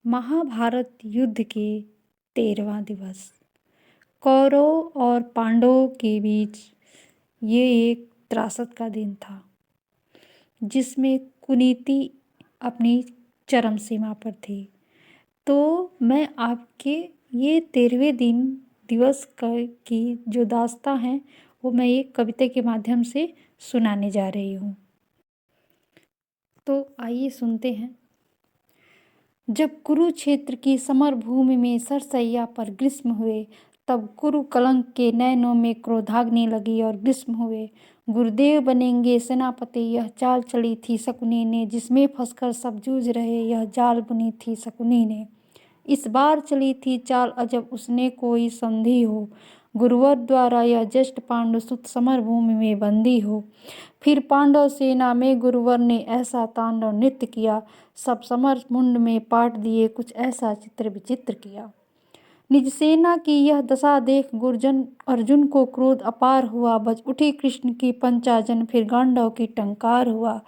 महाभारत युद्ध के 13वां दिवस। कौरव और पांडवों के बीच ये एक त्रासद का दिन था जिसमें कुनीति अपनी चरम सीमा पर थी। तो मैं आपके ये 13वें दिवस की जो दास्तां है वो मैं एक कविता के माध्यम से सुनाने जा रही हूँ। तो आइए सुनते हैं। जब कुरुक्षेत्र की समर भूमि में सरसैया पर ग्रीष्म हुए, तब कुरु कलंक के नयनों में क्रोधाग्नि लगी और ग्रीष्म हुए। गुरुदेव बनेंगे सेनापति, यह चाल चली थी शकुनी ने, जिसमें फंसकर सब जूझ रहे यह जाल बुनी थी शकुनी ने। इस बार चली थी चाल अजब, उसने कोई संधि हो, गुरुवर द्वारा यह ज्येष्ठ पांडु सुत समर भूमि में बंदी हो। फिर पांडव सेना में गुरुवर ने ऐसा तांडव नृत्य किया, सब समर मुंड में पाट दिए, कुछ ऐसा चित्र विचित्र किया। निज सेना की यह दशा देख गुर्जन अर्जुन को क्रोध अपार हुआ, बज उठी कृष्ण की पंचाजन, फिर गांडव की टंकार हुआ।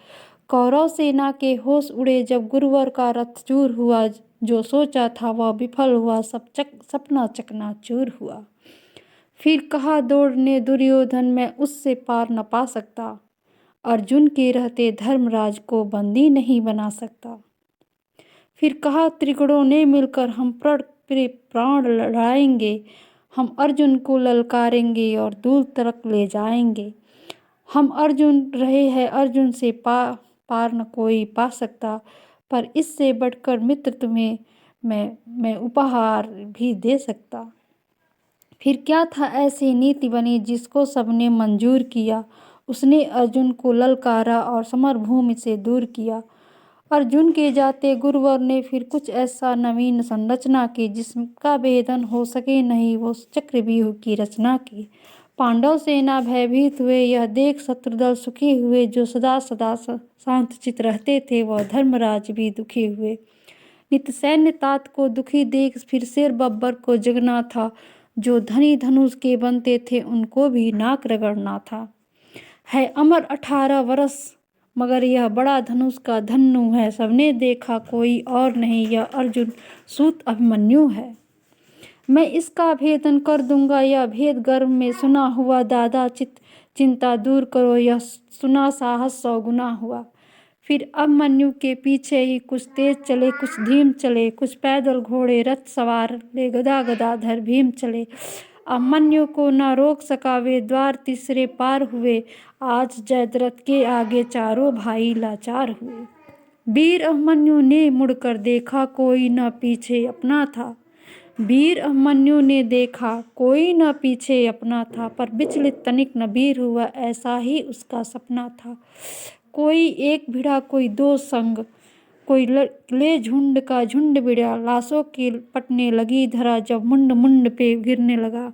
कौरव सेना के होश उड़े जब गुरुवर का रथ चूर हुआ, जो सोचा था वह विफल हुआ, सब सपना चकनाचूर हुआ। फिर कहा दौड़ने दुर्योधन, मैं उससे पार न पा सकता, अर्जुन के रहते धर्मराज को बंदी नहीं बना सकता। फिर कहा त्रिगुणों ने मिलकर हम प्राण लड़ाएंगे, हम अर्जुन को ललकारेंगे और दूर तक ले जाएंगे। हम अर्जुन रहे हैं, अर्जुन से पार न कोई पा सकता, पर इससे बढ़कर मित्र तुम्हें मैं उपहार भी दे सकता। फिर क्या था ऐसी नीति बनी जिसको सबने मंजूर किया, उसने अर्जुन को ललकारा और समर भूमि से दूर किया। अर्जुन के जाते गुरुवर ने फिर कुछ ऐसा नवीन संरचना की जिसका भेदन हो सके नहीं, वो चक्रव्यूह की रचना की। पांडव सेना भयभीत हुए यह देख, शत्रुदल सुखी हुए, जो सदा सदा शांतचित्त रहते थे वह धर्मराज भी दुखी हुए। नित सैन्य तात को दुखी देख फिर शेर बब्बर को जगना था, जो धनी धनुष के बनते थे उनको भी नाक रगड़ना था। है अमर 18 वर्ष मगर यह बड़ा धनुष का धन्नु है, सबने देखा कोई और नहीं, यह अर्जुन सूत अभिमन्यु है। मैं इसका भेदन कर दूंगा, यह भेद गर्भ में सुना हुआ, दादा चिंता दूर करो, यह सुना साहस 100 गुना हुआ। फिर अभिमन्यु के पीछे ही कुछ तेज चले, कुछ धीम चले, कुछ पैदल घोड़े रथ सवार ले, गदा गदाधर भीम चले। अभिमन्यु को न रोक सका, वे द्वार तीसरे पार हुए, आज जयद्रथ के आगे चारों भाई लाचार हुए। वीर अभिमन्यु ने मुड़कर देखा, कोई न पीछे अपना था। वीर अभिमन्यु ने देखा कोई न पीछे अपना था, पर विचलित तनिक न वीर हुआ, ऐसा ही उसका सपना था। कोई एक भिड़ा कोई दो संग, कोई ले झुंड का झुंड बिड़ा, लाशों की पटने लगी धरा, जब मुंड मुंड पे गिरने लगा।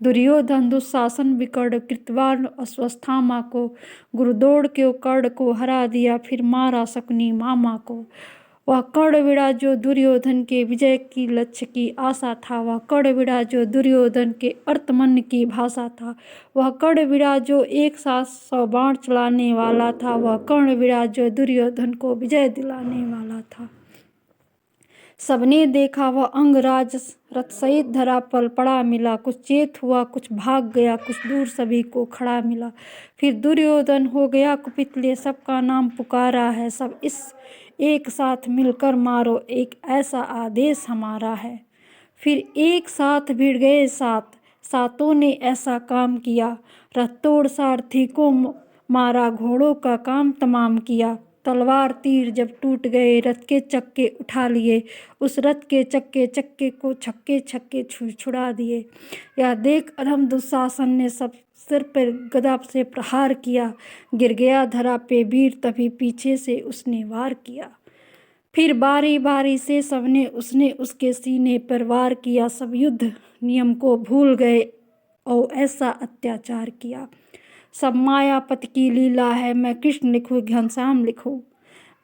दुर्योधन दुशासन विकर्ण कृतवान अश्वत्थामा को, गुरुदौड़ के कर्ण को हरा दिया, फिर मारा शकुनी मामा को। वह कर्ण बिड़ा जो दुर्योधन के विजय की लक्ष्य की आशा था, वह कर्ण बिड़ा जो दुर्योधन के अर्तमन की भाषा था। वह कर्ण बिड़ा जो एक साथ 100 बाण चलाने वाला था, वह कर्ण बिड़ा जो दुर्योधन को विजय दिलाने वाला था। सबने देखा वह अंगराज रथ सहित धरा पर पड़ा मिला, कुछ चेत हुआ कुछ भाग गया, कुछ दूर सभी को खड़ा मिला। फिर दुर्योधन हो गया कुपित, ले सबका नाम पुकारा है, सब इस एक साथ मिलकर मारो, एक ऐसा आदेश हमारा है। फिर एक साथ भिड़ गए सातों ने ऐसा काम किया, रथ तोड़ सारथी को मारा, घोड़ों का काम तमाम किया। तलवार तीर जब टूट गए, रथ के चक्के उठा लिए, उस रथ के चक्के को छक्के छक्के छुड़ा दिए। यह देख अधम दुशासन ने सब सिर पर गदा से प्रहार किया, गिर गया धरा पे वीर, तभी पीछे से उसने वार किया। फिर बारी बारी से सबने उसने उसके सीने पर वार किया, सब युद्ध नियम को भूल गए और ऐसा अत्याचार किया। सब मायापत की लीला है, मैं कृष्ण लिखूं घनश्याम लिखूं।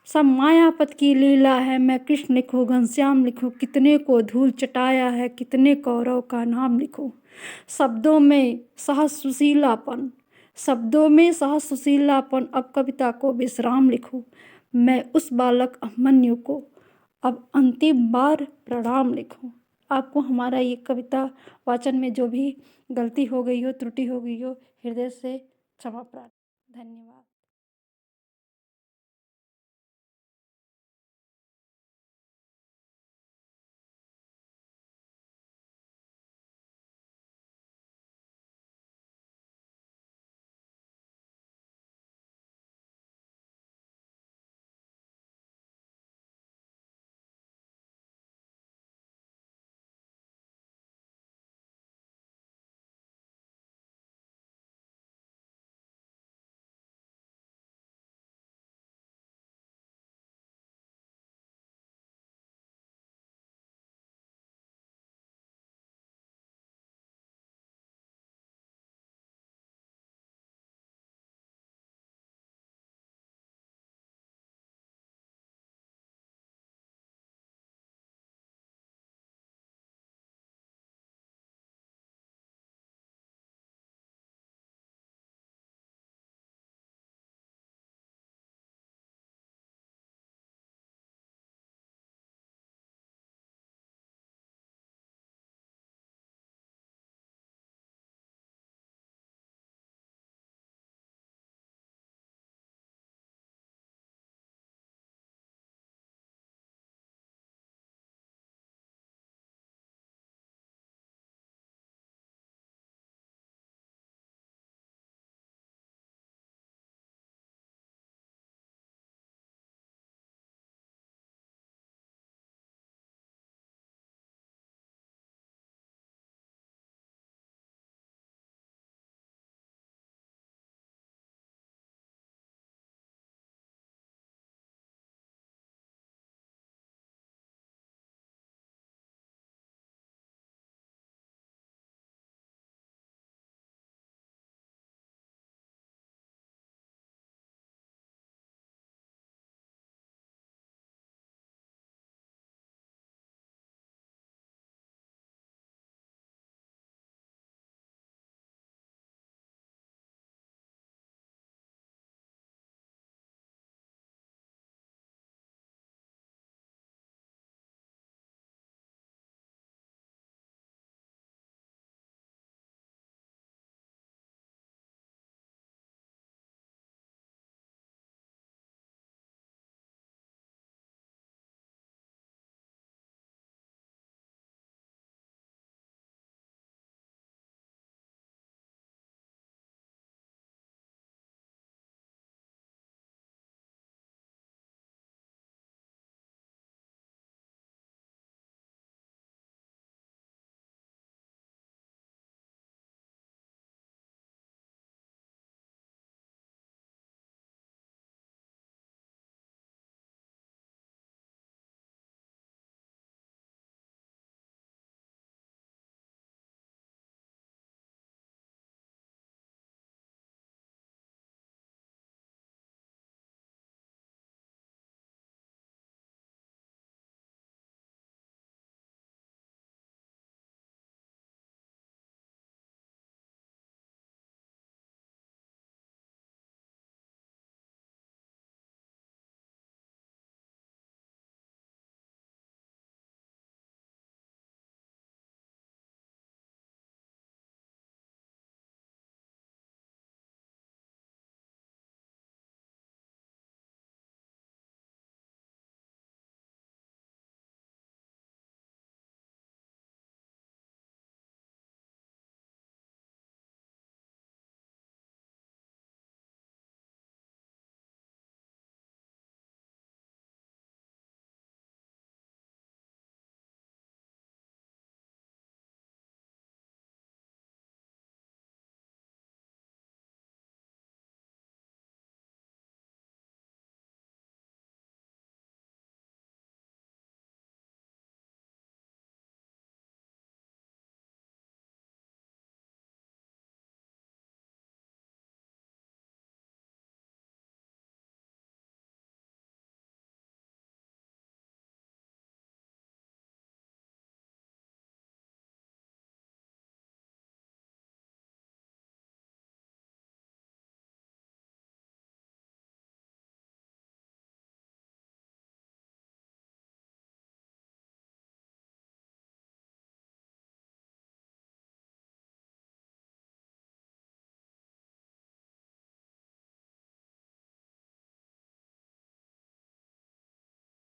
सब मायापत की लीला है, मैं कृष्ण लिखूं घनश्याम लिखूं, कितने को धूल चटाया है, कितने कौरव का नाम लिखूं। शब्दों में सहज सुशीलापन, शब्दों में सहज सुशीलापन, अब कविता को विश्राम लिखूं। मैं उस बालक अभिमन्यु को अब अंतिम बार प्रणाम लिखो। आपको हमारा ये कविता वाचन में जो भी गलती हो गई हो, त्रुटि हो गई हो, हृदय से क्षमा प्रार्थना। धन्यवाद।